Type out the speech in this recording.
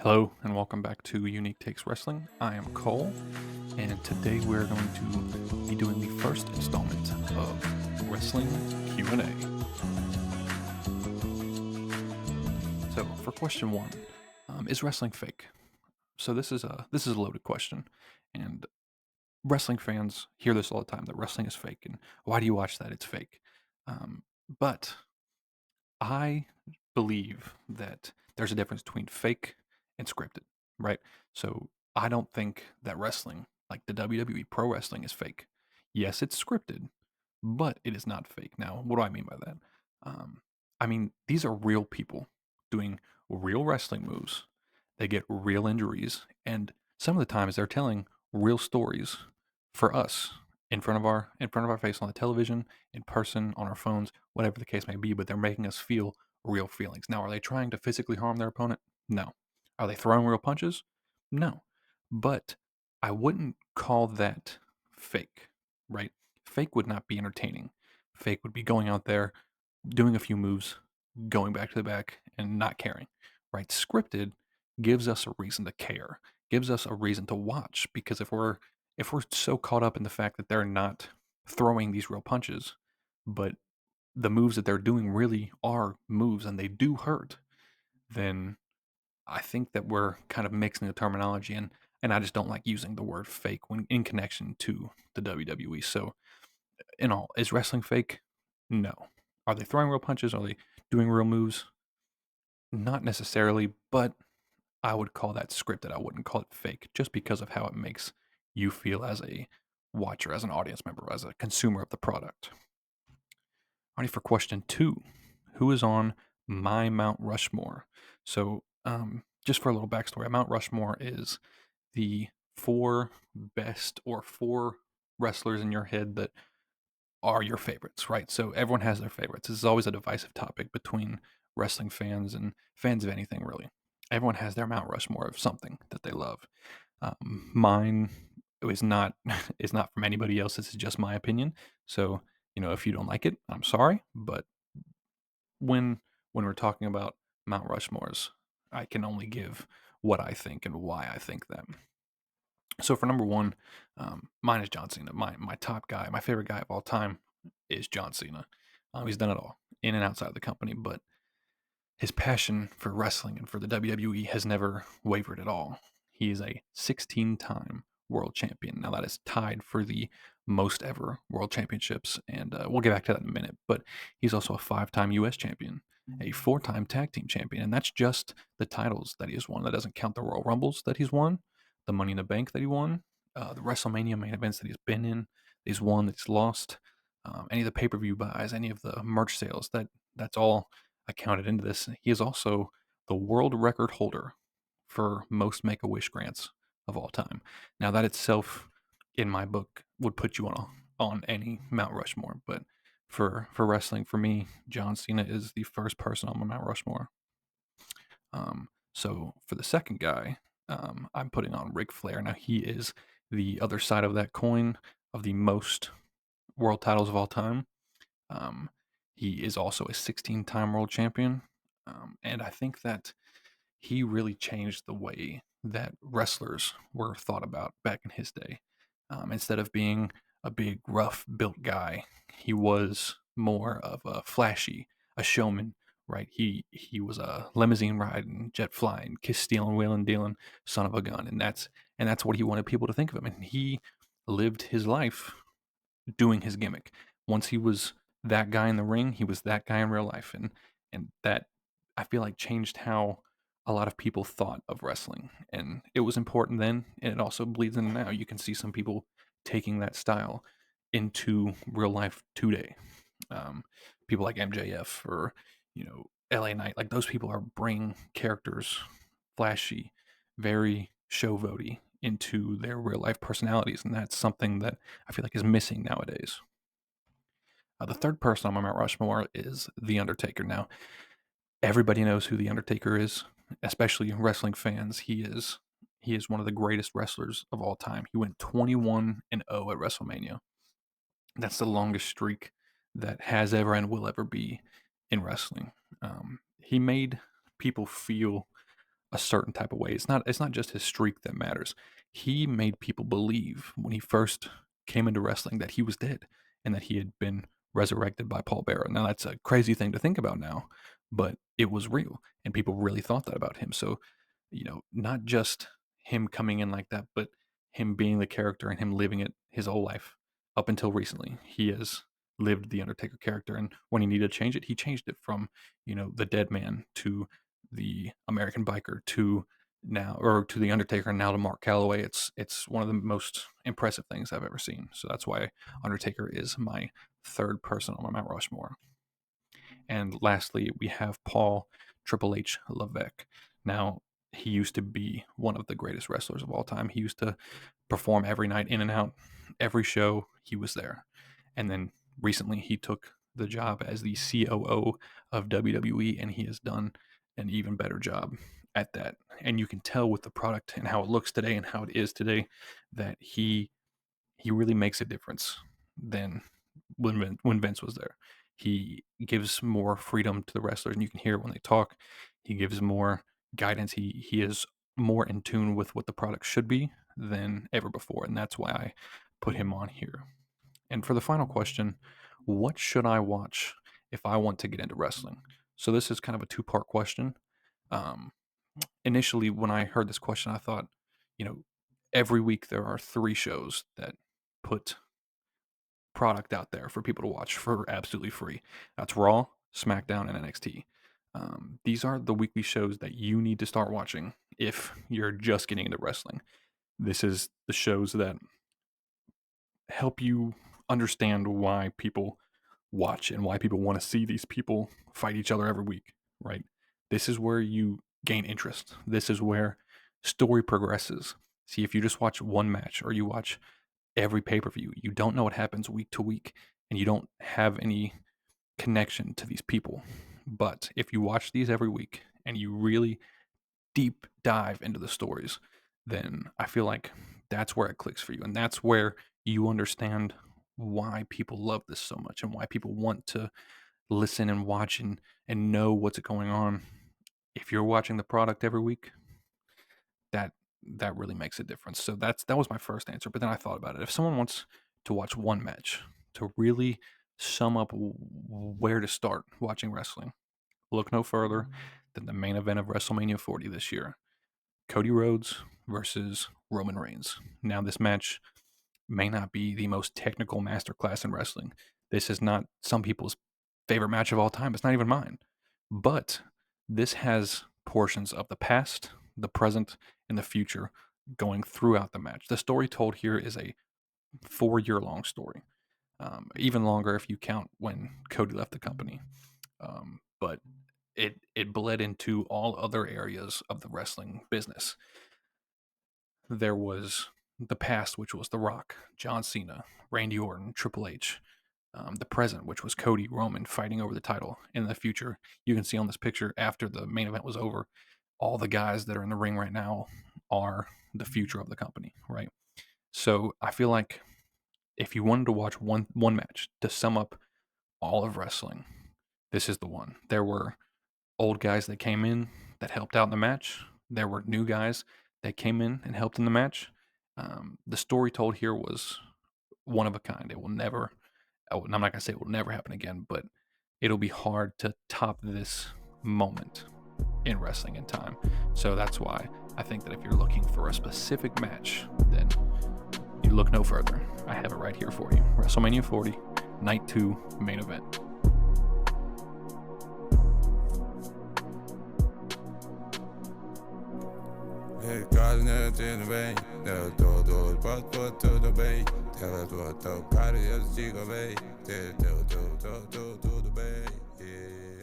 Hello and welcome back to Unique Takes Wrestling. I am Cole, and today we're going to be doing the first installment of Wrestling Q&A. So, for question one, is wrestling fake? So this is a loaded question, and wrestling fans hear this all the time that wrestling is fake, and why do you watch that? It's fake. But I believe that there's a difference between fake and scripted, right? So I don't think that wrestling, like the WWE Pro Wrestling, is fake. Yes, it's scripted, but it is not fake. Now, what do I mean by that? Um, I mean, these are real people doing real wrestling moves. They get real injuries, and some of the times they're telling real stories for us in front of our face on the television, in person, on our phones, whatever the case may be. But they're making us feel real feelings. Now, are they trying to physically harm their opponent? No. Are they throwing real punches? No. But I wouldn't call that fake, right? Fake would not be entertaining. Fake would be going out there, doing a few moves, going back to the back, and not caring, right? Scripted gives us a reason to care, gives us a reason to watch, because if we're so caught up in the fact that they're not throwing these real punches, but the moves that they're doing really are moves and they do hurt, then I think that we're kind of mixing the terminology, and I just don't like using the word fake when in connection to the WWE. So, in all, is wrestling fake? No. Are they throwing real punches? Are they doing real moves? Not necessarily, but I would call that scripted. I wouldn't call it fake just because of how it makes you feel as a watcher, as an audience member, as a consumer of the product. Ready for question two. Who is on my Mount Rushmore? So, just for a little backstory, a Mount Rushmore is the four best or four wrestlers in your head that are your favorites, right? So everyone has their favorites. This is always a divisive topic between wrestling fans and fans of anything, really. Everyone has their Mount Rushmore of something that they love. Mine is not is not from anybody else. This is just my opinion. So if you don't like it, I'm sorry. But when when we're talking about Mount Rushmores, I can only give what I think and why I think them. So for number one, mine is John Cena. My top guy, my favorite guy of all time is John Cena. He's done it all in and outside the company, but his passion for wrestling and for the WWE has never wavered at all. He is a 16-time world champion. Now that is tied for the most ever world championships, and we'll get back to that in a minute. But he's also a 5-time U.S. champion, a 4-time tag team champion, and that's just the titles that he has won. That doesn't count the Royal Rumbles that he's won, the Money in the Bank that he won, the WrestleMania main events that he's been in, that he's won, that he's lost, any of the pay-per-view buys, any of the merch sales. That's all accounted into this. He is also the world record holder for most Make a Wish grants of all time. Now, that itself, in my book, would put you on any Mount Rushmore. But for wrestling, for me, John Cena is the first person on my Mount Rushmore. So for the second guy, I'm putting on Ric Flair. Now he is the other side of that coin of the most world titles of all time. Um, he is also a 16-time world champion, and I think that he really changed the way that wrestlers were thought about back in his day. Instead of being a big, rough built guy, he was more of a flashy, a showman. Right? He was a limousine riding, jet flying, kiss stealing, wheeling dealing son of a gun, and that's what he wanted people to think of him. And he lived his life doing his gimmick. Once he was that guy in the ring, he was that guy in real life, and that I feel like changed how a lot of people thought of wrestling. And it was important then, and it also bleeds in now. You can see some people taking that style into real life today. Um, People like MJF or LA Knight, like those people are bringing characters, flashy, very showboaty, into their real life personalities, and that's something that I feel like is missing nowadays. The third person on my Mount Rushmore is The Undertaker. Now, everybody knows who The Undertaker is, especially wrestling fans. He is one of the greatest wrestlers of all time. He went 21-0 at WrestleMania. That's the longest streak that has ever and will ever be in wrestling. He made people feel a certain type of way. It's not just his streak that matters. He made people believe when he first came into wrestling that he was dead and that he had been resurrected by Paul Bearer. Now that's a crazy thing to think about now, but it was real and people really thought that about him. So, not just him coming in like that, but him being the character and him living it his whole life up until recently. He has lived the Undertaker character, and when he needed to change it, he changed it from, the dead man to the American biker to now, or to the Undertaker, and now to Mark Calloway. It's one of the most impressive things I've ever seen. So that's why Undertaker is my third person on my Mount Rushmore. And lastly, we have Paul Triple H Levesque. Now, he used to be one of the greatest wrestlers of all time. He used to perform every night, in and out, every show he was there. And then recently he took the job as the COO of WWE, and he has done an even better job at that. And you can tell with the product and how it looks today and how it is today that he really makes a difference than when Vince was there. He gives more freedom to the wrestlers, and you can hear it when they talk. He gives more guidance. He is more in tune with what the product should be than ever before, and that's why I put him on here. And for the final question, what should I watch if I want to get into wrestling? So this is kind of a two-part question. Um, Initially, when I heard this question, I thought, you know, every week there are 3 shows that put product out there for people to watch for absolutely free. That's Raw, SmackDown, and NXT. These are the weekly shows that you need to start watching if you're just getting into wrestling. This is the shows that help you understand why people watch and why people want to see these people fight each other every week, right? This is where you gain interest. This is where story progresses. See, if you just watch one match or you watch every pay-per-view, you don't know what happens week to week and you don't have any connection to these people. But if you watch these every week and you really deep dive into the stories, then I feel like that's where it clicks for you. And that's where you understand why people love this so much and why people want to listen and watch and know what's going on. If you're watching the product every week, that that really makes a difference. So that was my first answer. But then I thought about it. If someone wants to watch one match to really sum up where to start watching wrestling, look no further than the main event of WrestleMania 40 this year. Cody Rhodes versus Roman Reigns. Now, this match may not be the most technical masterclass in wrestling. This is not some people's favorite match of all time. It's not even mine. But this has portions of the past, the present, and the future going throughout the match. The story told here is a 4-year long story, even longer if you count when Cody left the company. But it bled into all other areas of the wrestling business. There was the past, which was The Rock, John Cena, Randy Orton, Triple H. The present, which was Cody, Roman fighting over the title. In the future, you can see on this picture after the main event was over, all the guys that are in the ring right now are the future of the company, right? So I feel like if you wanted to watch one match to sum up all of wrestling, this is the one. There were old guys that came in that helped out in the match. There were new guys that came in and helped in the match. The story told here was one of a kind. It will never, I'm not going to say it will never happen again, but it'll be hard to top this moment in wrestling in time. So that's why I think that if you're looking for a specific match, then you look no further. I have it right here for you. WrestleMania 40, Night 2, main event. Tell us what the party is, she go, babe. Tell the bay. Yeah.